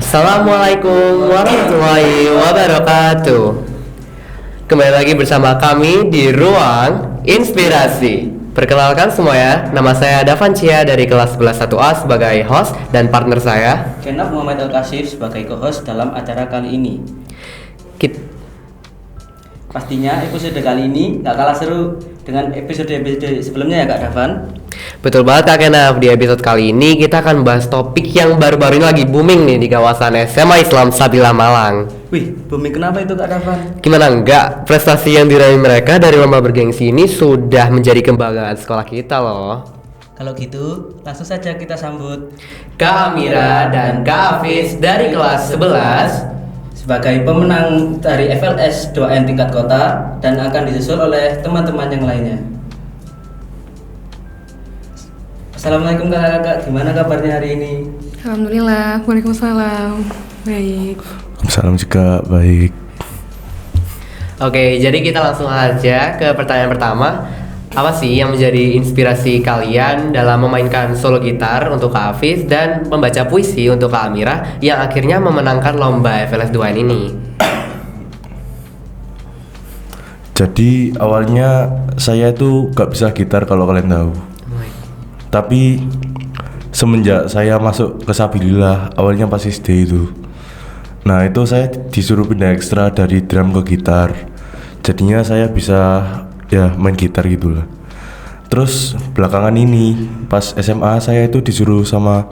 Assalamualaikum warahmatullahi wabarakatuh. Kembali lagi bersama kami di Ruang Inspirasi. Perkenalkan semua ya, nama saya Davan Cia dari kelas 11 1A sebagai host dan partner saya Kenaf Muhammad Al-Kasif sebagai co-host dalam acara kali ini. Pastinya episode kali ini gak kalah seru dengan episode-episode sebelumnya ya Kak Davan. Betul banget Kak Kenaf, di episode kali ini kita akan bahas topik yang baru-baru ini lagi booming nih di kawasan SMA Islam Sabila Malang. Wih, booming kenapa itu Kak Davan? Gimana enggak, prestasi yang diraih mereka dari lomba bergengsi ini sudah menjadi kebanggaan sekolah kita loh. Kalau gitu, langsung saja kita sambut Kak Amira dan Kak Hafiz dari kelas 11 sebagai pemenang dari FLS 2N tingkat kota dan akan disusul oleh teman-teman yang lainnya. Assalamualaikum kakak-kakak, gimana kabarnya hari ini? Alhamdulillah, waalaikumsalam. Baik. Waalaikumsalam juga baik. Oke, jadi kita langsung aja ke pertanyaan pertama. Apa sih yang menjadi inspirasi kalian dalam memainkan solo gitar untuk Kak Hafiz dan membaca puisi untuk Kak Amira yang akhirnya memenangkan lomba FLS 2N ini? Jadi awalnya saya itu gak bisa gitar kalau kalian tahu. Tapi semenjak saya masuk ke Sabilillah awalnya pas SD itu, nah itu saya disuruh pindah ekstra dari drum ke gitar. Jadinya saya bisa ya main gitar gitulah. Terus belakangan ini pas SMA saya itu disuruh sama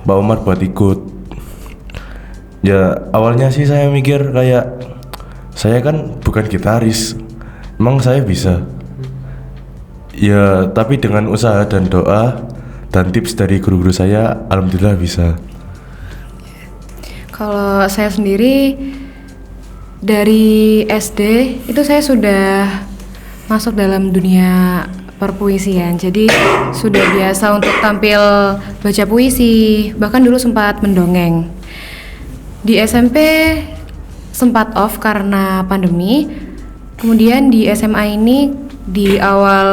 Mbak Umar buat ikut. Ya awalnya sih saya mikir kayak saya kan bukan gitaris, emang saya bisa. Ya tapi dengan usaha dan doa dan tips dari guru-guru saya, alhamdulillah bisa. Kalau saya sendiri dari SD itu saya sudah masuk dalam dunia perpuisian. Jadi sudah biasa untuk tampil baca puisi, bahkan dulu sempat mendongeng. Di SMP sempat off karena pandemi. Kemudian di SMA ini di awal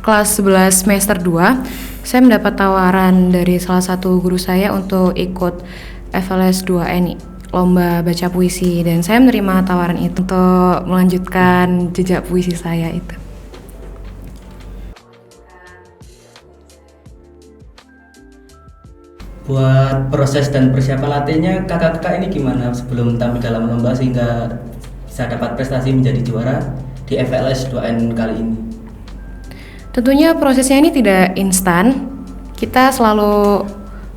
kelas 11 semester 2 saya mendapat tawaran dari salah satu guru saya untuk ikut FLS 2N lomba baca puisi, dan saya menerima tawaran itu untuk melanjutkan jejak puisi saya itu. Buat proses dan persiapan latihannya kakak-kakak ini gimana sebelum tampil dalam lomba sehingga bisa dapat prestasi menjadi juara di FLS 2N kali ini? Tentunya prosesnya ini tidak instan, kita selalu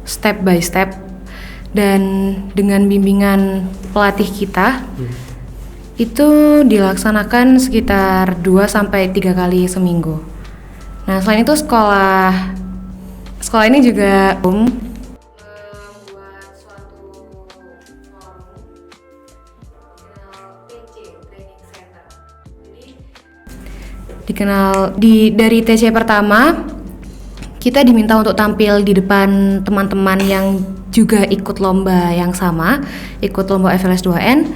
step by step dan dengan bimbingan pelatih kita itu dilaksanakan sekitar 2-3 kali seminggu. Nah selain itu sekolah ini juga dikenal dari TC pertama kita diminta untuk tampil di depan teman-teman yang juga ikut lomba yang sama, ikut lomba FLS 2N,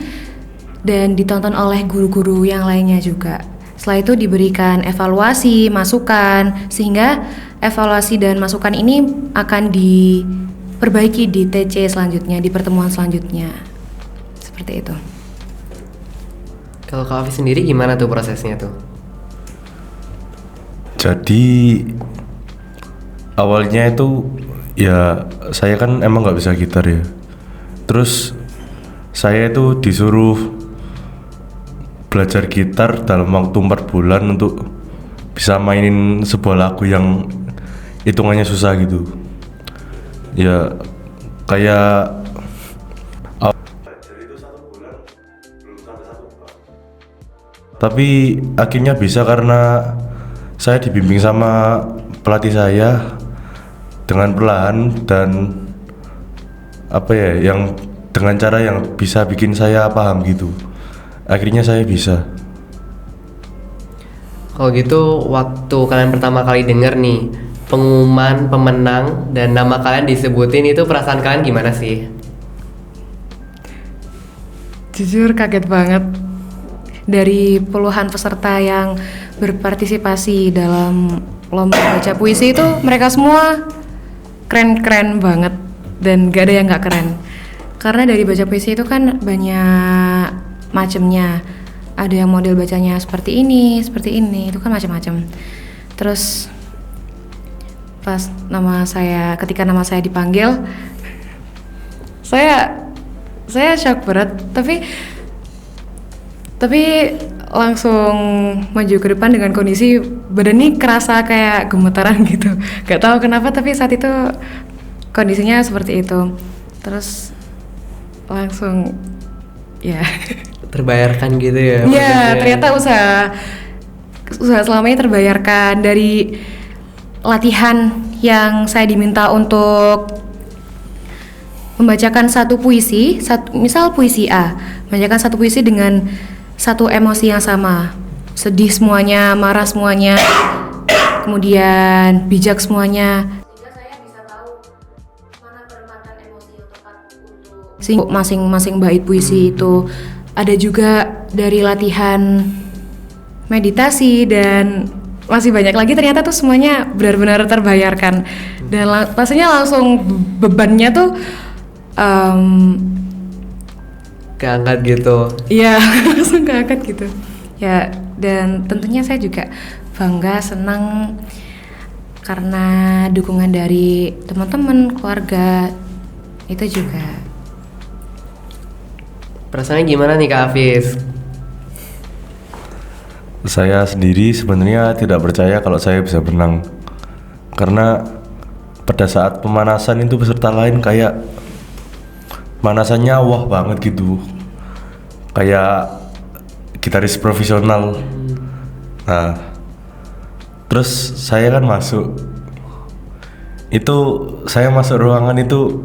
dan ditonton oleh guru-guru yang lainnya juga. Setelah itu diberikan evaluasi, masukan, sehingga evaluasi dan masukan ini akan diperbaiki di TC selanjutnya, di pertemuan selanjutnya. Seperti itu. Kalau Kak Hafiz sendiri gimana tuh prosesnya tuh? Jadi awalnya itu ya saya kan emang nggak bisa gitar ya. Terus saya itu disuruh belajar gitar dalam waktu 4 bulan untuk bisa mainin sebuah lagu yang hitungannya susah gitu. Ya kayak belajar itu 1 bulan belum sampai 1 bulan. Tapi akhirnya bisa karena saya dibimbing sama pelatih saya dengan perlahan dan yang dengan cara yang bisa bikin saya paham gitu. Akhirnya saya bisa. Kalau gitu waktu kalian pertama kali denger nih pengumuman pemenang dan nama kalian disebutin, itu perasaan kalian gimana sih? Jujur kaget banget. Dari puluhan peserta yang berpartisipasi dalam lomba baca puisi itu, mereka semua keren-keren banget dan gak ada yang gak keren. karena dari baca puisi itu kan banyak macamnya. Ada yang model bacanya seperti ini, itu kan macam-macam. Terus pas ketika nama saya dipanggil, saya shock berat, tapi langsung maju ke depan dengan kondisi badan ini kerasa kayak gemetaran gitu. Gak tahu kenapa, tapi saat itu kondisinya seperti itu. Terus langsung ya Terbayarkan gitu ya? Iya, ternyata usaha selama ini terbayarkan. Dari latihan yang saya diminta untuk membacakan satu puisi, misal puisi A, membacakan satu puisi dengan satu emosi yang sama, sedih semuanya, marah semuanya, kemudian bijak semuanya. Sehingga saya bisa tahu mana penempatan emosi yang tepat untuk masing-masing bait puisi itu. Ada juga dari latihan meditasi dan masih banyak lagi, ternyata tuh semuanya benar-benar terbayarkan. Dan rasanya langsung bebannya tuh Keangkat gitu? iya, langsung keangkat gitu ya. Dan tentunya saya juga bangga, senang karena dukungan dari teman-teman, keluarga itu juga. Perasaannya gimana nih Kak Hafiz? Saya sendiri sebenarnya tidak percaya kalau saya bisa berenang, karena pada saat pemanasan itu peserta lain kayak manasannya wah banget gitu, kayak gitaris profesional. Nah, terus saya kan saya masuk ruangan itu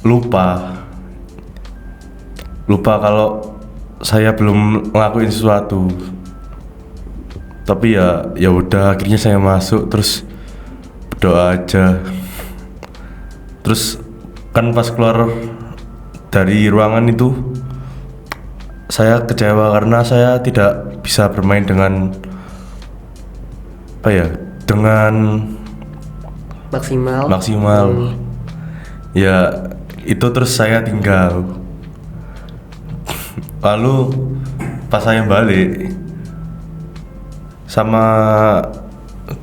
lupa kalau saya belum ngelakuin sesuatu. Tapi ya udah, akhirnya saya masuk terus berdoa aja. Terus kan pas keluar dari ruangan itu saya kecewa karena saya tidak bisa bermain dengan maksimal. Ya itu, terus saya tinggal. Lalu pas saya balik, sama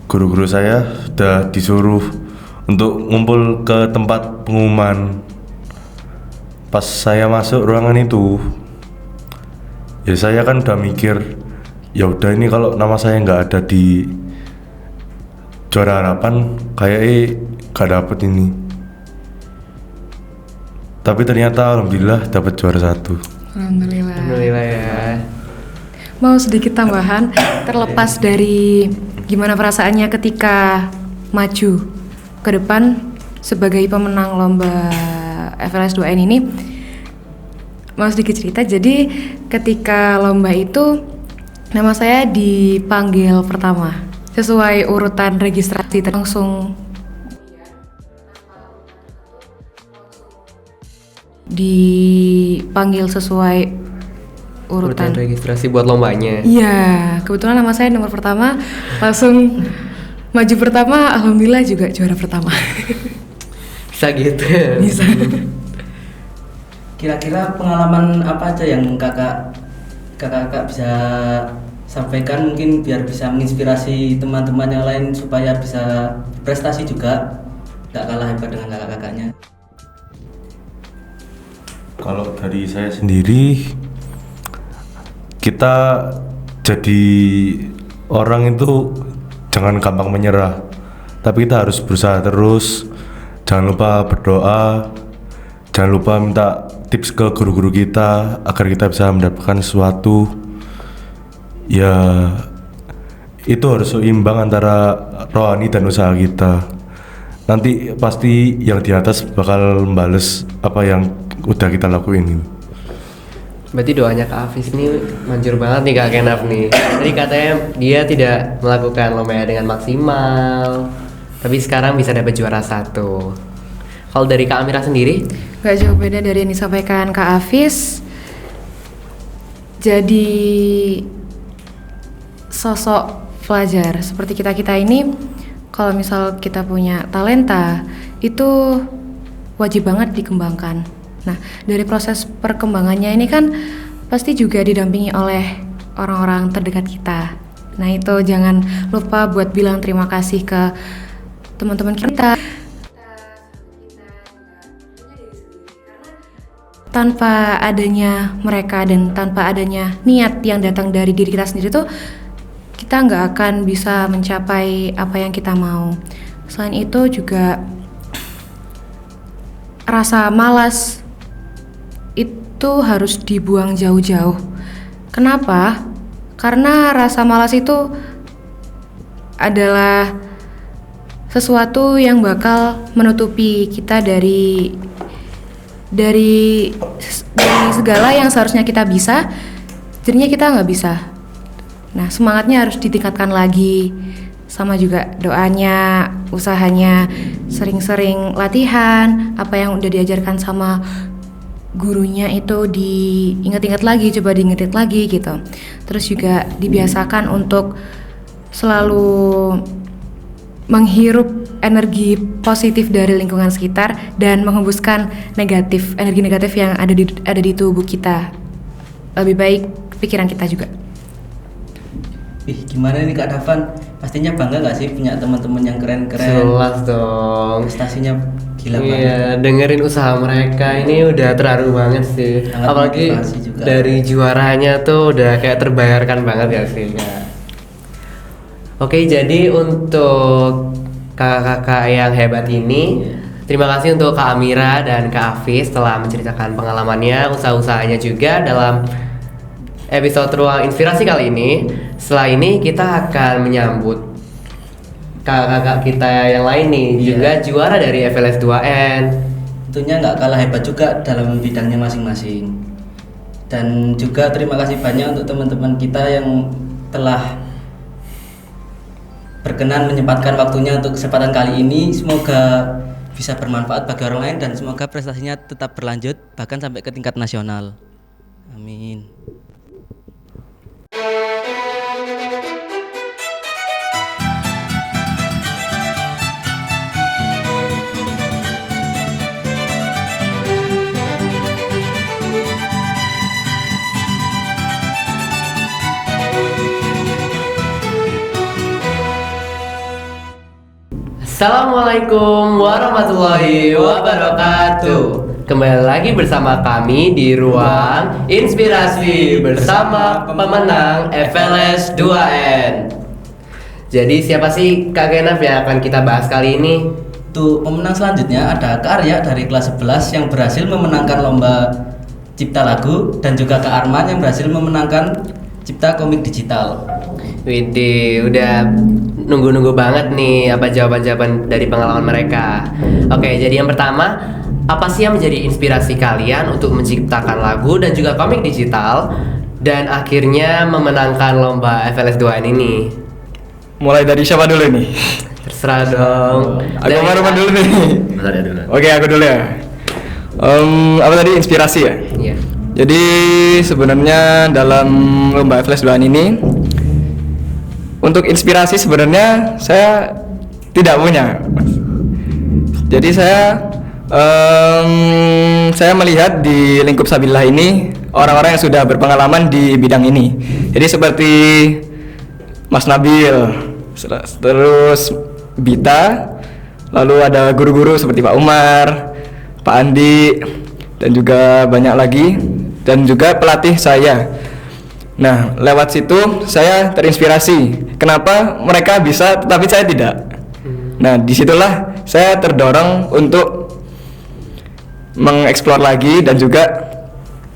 guru-guru saya sudah disuruh untuk ngumpul ke tempat pengumuman. Pas saya masuk ruangan itu, ya saya kan udah mikir, ya udah ini kalau nama saya nggak ada di juara harapan, kayaknya gak dapet ini. Tapi ternyata alhamdulillah dapat juara 1. Alhamdulillah ya. Mau sedikit tambahan, terlepas dari gimana perasaannya ketika maju ke depan sebagai pemenang lomba FLS 2N ini, mau sedikit cerita. Jadi ketika lomba itu nama saya dipanggil pertama sesuai urutan registrasi, langsung dipanggil sesuai urutan registrasi buat lombanya. Iya, kebetulan nama saya nomor pertama, langsung maju pertama, alhamdulillah juga juara pertama. Bisa gitu. Bisa. Kira-kira pengalaman apa aja yang kakak bisa sampaikan, mungkin biar bisa menginspirasi teman-teman yang lain supaya bisa prestasi juga, gak kalah hebat dengan kakak-kakaknya. Kalau dari saya sendiri, kita jadi orang itu jangan gampang menyerah, tapi kita harus berusaha terus. Jangan lupa berdoa, jangan lupa minta tips ke guru-guru kita agar kita bisa mendapatkan sesuatu. Ya, itu harus seimbang antara rohani dan usaha kita. Nanti pasti yang di atas bakal membales apa yang udah kita lakuin. Berarti doanya Kak Hafiz ini manjur banget nih Kak Kenaf nih. Tadi katanya dia tidak melakukan lomba dengan maksimal, tapi sekarang bisa dapat juara 1. Kalau dari Kak Amira sendiri? Gak jauh beda dari yang disampaikan Kak Hafiz. Jadi sosok pelajar seperti kita ini, kalau misal kita punya talenta, itu wajib banget dikembangkan. Nah, dari proses perkembangannya ini kan pasti juga didampingi oleh orang-orang terdekat kita. Nah, itu jangan lupa buat bilang terima kasih ke teman-teman kita. Tanpa adanya mereka dan tanpa adanya niat yang datang dari diri kita sendiri tuh kita nggak akan bisa mencapai apa yang kita mau. Selain itu juga rasa malas itu harus dibuang jauh-jauh. Kenapa? Karena rasa malas itu adalah sesuatu yang bakal menutupi kita dari segala yang seharusnya kita bisa, jadinya kita nggak bisa. Nah, semangatnya harus ditingkatkan lagi, sama juga doanya, usahanya, sering-sering latihan, apa yang udah diajarkan sama gurunya itu diingat-ingat lagi, coba diingat lagi gitu. Terus juga dibiasakan untuk selalu menghirup energi positif dari lingkungan sekitar dan menghembuskan energi negatif yang ada di tubuh kita. Lebih baik pikiran kita juga. Gimana nih Kak Davan? Pastinya bangga gak sih punya teman-teman yang keren-keren? Jelas dong. Prestasinya gila banget. Iya, dengerin usaha mereka ini udah terharu banget sih. Sangat Apalagi motivasi juga. dari juaranya tuh udah kayak terbayarkan banget ya sih Kak. Oke, jadi untuk kakak-kakak yang hebat ini, terima kasih untuk Kak Amira dan Kak Afis telah menceritakan pengalamannya, usaha-usahanya juga dalam episode Ruang Inspirasi kali ini. Setelah ini kita akan menyambut kakak-kakak kita yang lain nih, juga juara dari FLS 2N. Tentunya nggak kalah hebat juga dalam bidangnya masing-masing. Dan juga terima kasih banyak untuk teman-teman kita yang telah berkenan menyempatkan waktunya untuk kesempatan kali ini. Semoga bisa bermanfaat bagi orang lain dan semoga prestasinya tetap berlanjut bahkan sampai ke tingkat nasional. Amin. Assalamualaikum warahmatullahi wabarakatuh. Kembali lagi bersama kami di Ruang Inspirasi bersama pemenang FLS 2N. Jadi siapa sih Kak Genaf yang akan kita bahas kali ini? Untuk pemenang selanjutnya ada Kak Arya dari kelas 11 yang berhasil memenangkan lomba cipta lagu dan juga Kak Arman yang berhasil memenangkan cipta komik digital. Widih, udah nunggu-nunggu banget nih apa jawaban-jawaban dari pengalaman mereka. Oke, jadi yang pertama, apa sih yang menjadi inspirasi kalian untuk menciptakan lagu dan juga komik digital dan akhirnya memenangkan lomba FLS 2N ini? Mulai dari siapa dulu nih? Terserah dong. Aku Marwan dulu nih. Saya dulu. Oke, aku dulu ya. Apa tadi inspirasi ya? Iya. Jadi sebenarnya dalam lomba FLS 2N ini untuk inspirasi sebenarnya saya tidak punya. Jadi saya melihat di lingkup Sabillah ini orang-orang yang sudah berpengalaman di bidang ini. Jadi seperti Mas Nabil, terus Bita, lalu ada guru-guru seperti Pak Umar, Pak Andi, dan juga banyak lagi, dan juga pelatih saya. Nah, lewat situ saya terinspirasi. Kenapa mereka bisa tetapi saya tidak? Nah, disitulah saya terdorong untuk mengeksplor lagi dan juga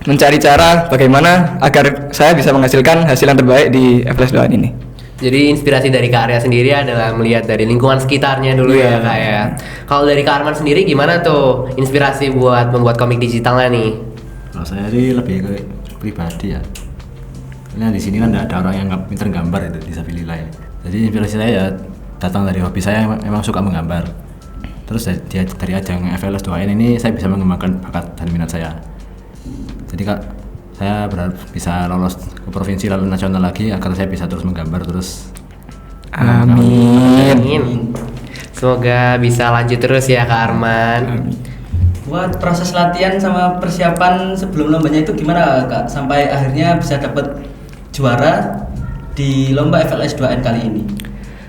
mencari cara bagaimana agar saya bisa menghasilkan hasil yang terbaik di FLS 2N ini. Jadi inspirasi dari Kak Arya sendiri adalah melihat dari lingkungan sekitarnya dulu ya Kak ya. Kalau dari Kak Arman sendiri gimana tuh inspirasi buat membuat komik digitalnya nih? Kalau saya sih lebih ke pribadi ya. Karena di sini kan tidak ada orang yang pintar gambar itu di Sabilillah ya. Jadi inspirasi saya ya datang dari hobi saya yang memang suka menggambar. Terus dari ajang FLS 2N ini saya bisa mengembangkan bakat dan minat saya. Jadi Kak, saya berharap bisa lolos ke provinsi lalu nasional lagi agar saya bisa terus menggambar terus. Amin. Amin. Semoga bisa lanjut terus ya Kak Arman. Buat proses latihan sama persiapan sebelum lombanya itu gimana Kak? Sampai akhirnya bisa dapat juara di lomba FLS 2N kali ini.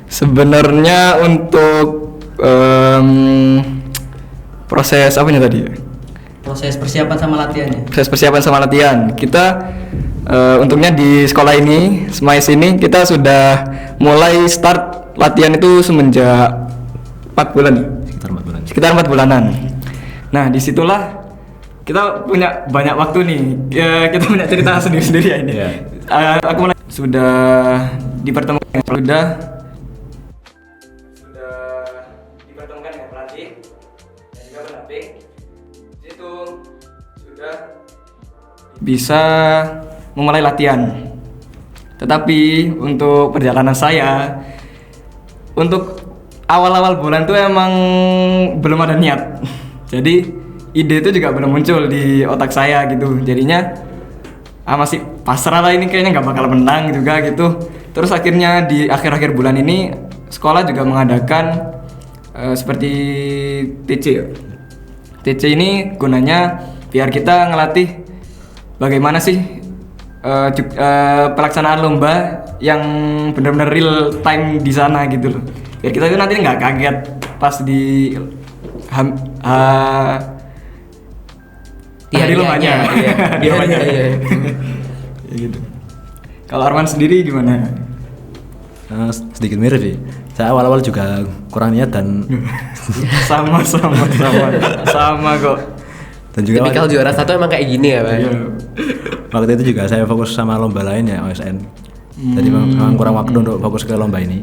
Sebenarnya untuk proses apanya tadi? Proses persiapan sama latihannya. Proses persiapan sama latihan. Kita untungnya di sekolah ini, SMAIS ini kita sudah mulai start latihan itu semenjak 4 bulan ya? Sekitar 4 bulan. Sekitar 4 bulanan. Nah, disitulah kita punya banyak waktu nih. Kita punya cerita sendiri-sendiri ya ini. Aku mulai sudah dipertemukan dipertemukan dengan pelatih dan juga pendamping. Situ sudah bisa memulai latihan. Tetapi untuk perjalanan saya untuk awal-awal bulan tuh emang belum ada niat. Jadi ide itu juga belum muncul di otak saya gitu. Jadinya masih pasrah lah, ini kayaknya nggak bakal menang juga gitu. Terus akhirnya di akhir-akhir bulan ini sekolah juga mengadakan seperti TC. TC ini gunanya biar kita ngelatih bagaimana sih pelaksanaan lomba yang benar-benar real time di sana gitu loh. Biar kita itu nanti nggak kaget pas di hari lombanya. Iya. Ya gitu. Kalau Arman sendiri gimana? Sedikit mirip sih. Saya awal-awal juga kurang niat dan sama kok. dan juga Tipikal juara satu emang kayak gini ya, Pak? Iya. waktu itu juga saya fokus sama lomba lain ya, OSN. Jadi memang kurang waktu untuk fokus ke lomba ini.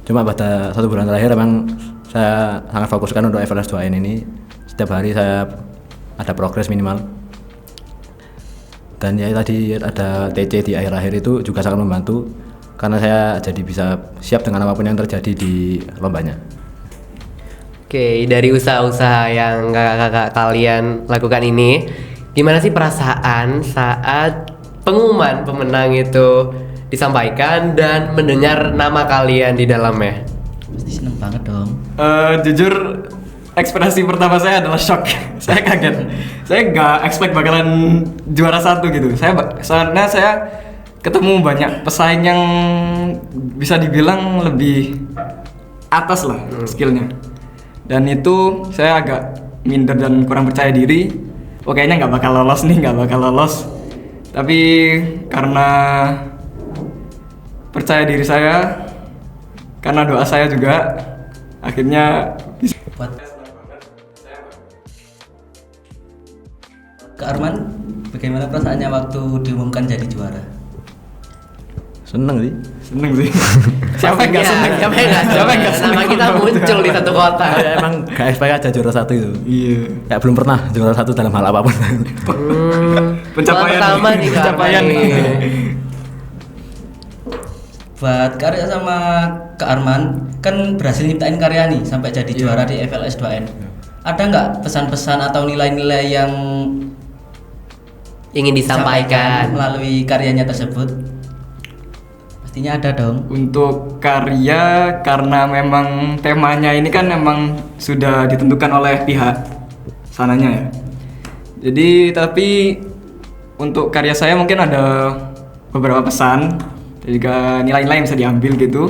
Cuma pada 1 bulan terakhir memang saya sangat fokuskan untuk FLS 2N ini. Setiap hari saya ada progres minimal. Dan ya tadi ada TC di akhir-akhir itu juga sangat membantu karena saya jadi bisa siap dengan apapun yang terjadi di lombanya. Oke, dari usaha-usaha yang kakak-kakak kalian lakukan ini, gimana sih perasaan saat pengumuman pemenang itu disampaikan dan mendengar nama kalian di dalamnya? Pasti seneng banget dong. Jujur ekspresi pertama saya adalah shock. Saya kaget. Saya nggak expect bakalan juara 1 gitu. Soalnya saya ketemu banyak pesaing yang bisa dibilang lebih atas lah skillnya. Dan itu saya agak minder dan kurang percaya diri. Oh, kayaknya nggak bakal lolos. Tapi karena percaya diri saya, karena doa saya juga, akhirnya bisa. Buat Kak Arman, bagaimana perasaannya waktu diumumkan jadi juara? Seneng sih. Seneng sih. Siapa yang nggak seneng? Siapa yang nggak seneng? Nama kita muncul di satu kota. Emang gak expect aja juara 1 itu. Iya. Kayak belum pernah juara 1 dalam hal apapun. Pencapaian. Pertama nih, Kak Pencapaian. Arman. Buat karya sama Kak Arman, kan berhasil nyiptain karya nih sampai jadi juara di FLS 2N. Ada nggak pesan-pesan atau nilai-nilai yang Ingin disampaikan. melalui karyanya tersebut? Pastinya ada dong. Untuk karya, karena memang temanya ini kan memang sudah ditentukan oleh pihak sananya ya. Jadi tapi untuk karya saya mungkin ada beberapa pesan dan juga nilai-nilai yang bisa diambil gitu.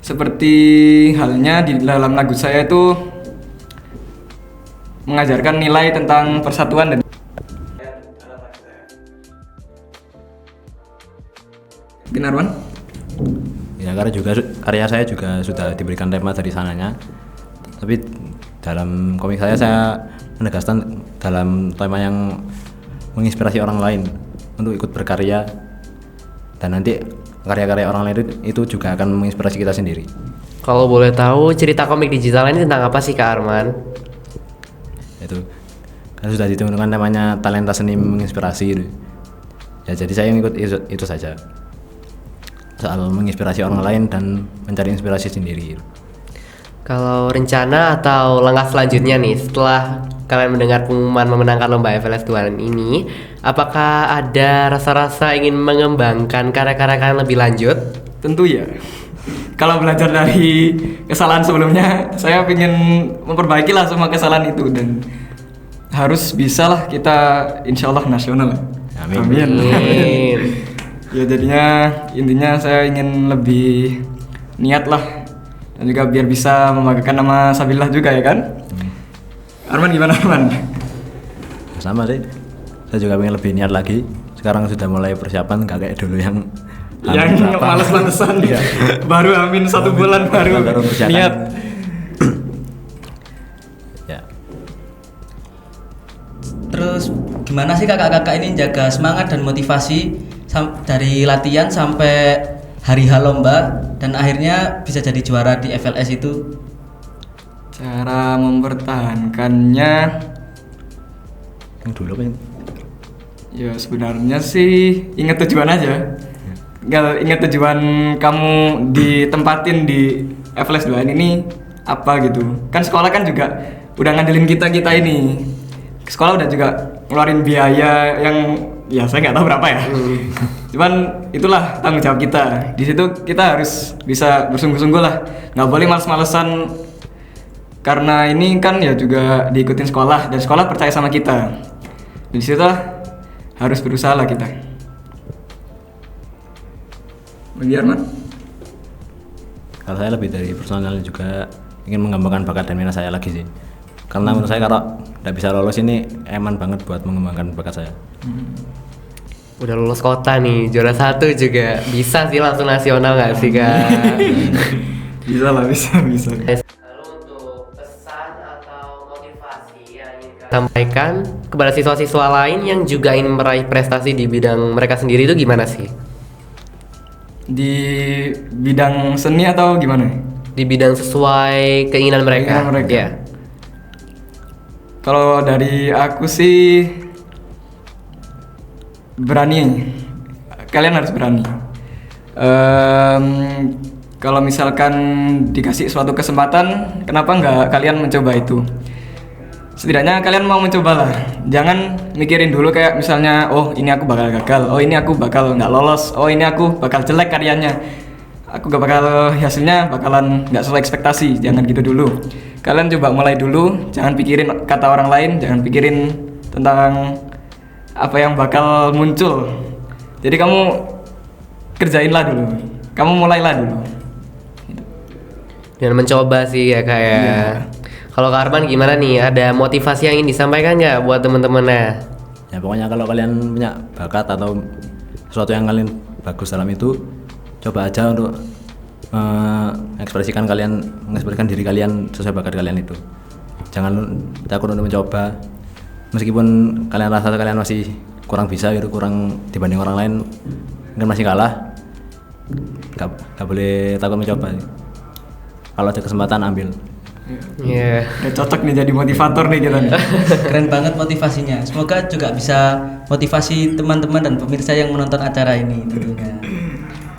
Seperti halnya di dalam lagu saya itu mengajarkan nilai tentang persatuan dan Arman? Ya karya saya juga sudah diberikan tema dari sananya. Tapi dalam komik saya menegaskan dalam tema yang menginspirasi orang lain untuk ikut berkarya, dan nanti karya-karya orang lain itu juga akan menginspirasi kita sendiri. Kalau boleh tahu cerita komik digital ini tentang apa sih, Kak Arman? Itu kan sudah ditentukan namanya talenta seni menginspirasi gitu. Ya jadi saya ngikut itu saja, soal menginspirasi orang lain dan mencari inspirasi sendiri. Kalau rencana atau langkah selanjutnya nih setelah kalian mendengar pengumuman memenangkan lomba FLS 2N ini, apakah ada rasa-rasa ingin mengembangkan karya-karya kalian lebih lanjut? Tentu ya. Kalau belajar dari kesalahan sebelumnya, saya ingin memperbaiki lah semua kesalahan itu dan harus bisa lah kita insya Allah nasional. Amin. Amin. Ya jadinya intinya saya ingin lebih niat lah dan juga biar bisa membanggakan nama Sabillah juga ya kan. Arman gimana Arman? Sama sih. Saya juga pengen lebih niat lagi. Sekarang sudah mulai persiapan, gak kayak dulu yang Males-malesan baru amin 1 bulan baru persiapan. niat. Ya. Terus gimana sih kakak-kakak ini jaga semangat dan motivasi dari latihan sampai hari H lomba dan akhirnya bisa jadi juara di FLS itu? Cara mempertahankannya Yang dulu apa yang ya sebenarnya sih ingat tujuan aja. Ingat tujuan kamu ditempatin di FLS 2 ini apa gitu. Kan sekolah kan juga udah ngandelin kita ini. Sekolah udah juga ngeluarin biaya yang ya saya nggak tahu berapa ya. Cuman itulah tanggung jawab kita. Di situ kita harus bisa bersungguh-sungguh lah. Nggak boleh males-malesan karena ini kan ya juga diikutin sekolah dan sekolah percaya sama kita. Di situ harus berusaha lah kita. Bagi Arman? Kalau saya lebih dari personal juga ingin mengembangkan bakat dan minat saya lagi sih. Karena menurut saya kalau tidak bisa lolos ini eman banget buat mengembangkan bakat saya. Udah lulus kota nih, juara 1 juga bisa sih langsung nasional nggak sih Kak? Bisa lah, bisa. Lalu untuk pesan atau motivasi yang ingin Kak sampaikan kepada siswa-siswa lain yang juga ingin meraih prestasi di bidang mereka sendiri itu gimana sih? Di bidang seni atau gimana? Di bidang sesuai keinginan mereka. Keinginan mereka. Ya. Kalau dari aku sih berani. Kalian harus berani. Kalau misalkan dikasih suatu kesempatan, kenapa nggak kalian mencoba itu? Setidaknya kalian mau mencoba lah. Jangan mikirin dulu kayak misalnya, oh ini aku bakal gagal, oh ini aku bakal nggak lolos, oh ini aku bakal jelek karyanya, aku gak bakal hasilnya bakalan nggak sesuai ekspektasi. Jangan gitu dulu. Kalian coba mulai dulu. Jangan pikirin kata orang lain, jangan pikirin tentang apa yang bakal muncul. Jadi kamu kerjainlah dulu, kamu mulailah dulu. Dan mencoba sih ya Kak ya. Kalau Kak Arman gimana nih? Ada motivasi yang ingin disampaikan nggak buat teman-temannya? Ya pokoknya kalau kalian punya bakat atau sesuatu yang kalian bagus dalam itu, coba aja untuk mengekspresikan diri kalian sesuai bakat kalian itu. Jangan takut untuk mencoba. Meskipun kalian rasa kalian masih kurang bisa gitu, kurang dibanding orang lain, mungkin masih kalah, nggak boleh takut mencoba. Kalau ada kesempatan ambil. Iya. Udah cocok nih jadi motivator nih kita nih. Keren banget motivasinya. Semoga juga bisa motivasi teman-teman dan pemirsa yang menonton acara ini tentunya.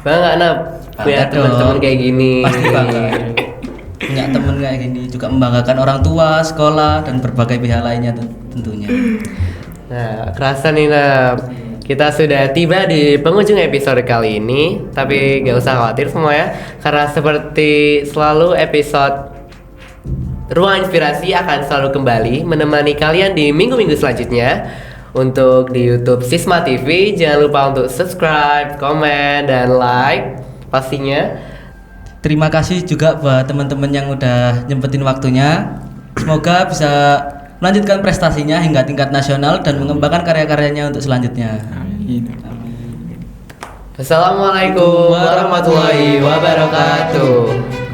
Bangga Nap punya Bangga teman-teman dong. kayak gini. Pasti bangga. Punya teman kayak gini juga membanggakan orang tua, sekolah dan berbagai pihak lainnya tentunya. Nah, kerasa nih Nap, kita sudah tiba di penghujung episode kali ini. Tapi gak usah khawatir semua ya, karena seperti selalu episode Ruang Inspirasi akan selalu kembali menemani kalian di minggu-minggu selanjutnya. Untuk di YouTube Sisma TV, jangan lupa untuk subscribe, komen, dan like pastinya. Terima kasih juga buat teman-teman yang udah nyempetin waktunya. Semoga bisa melanjutkan prestasinya hingga tingkat nasional dan mengembangkan karya-karyanya untuk selanjutnya. Wassalamualaikum warahmatullahi wabarakatuh.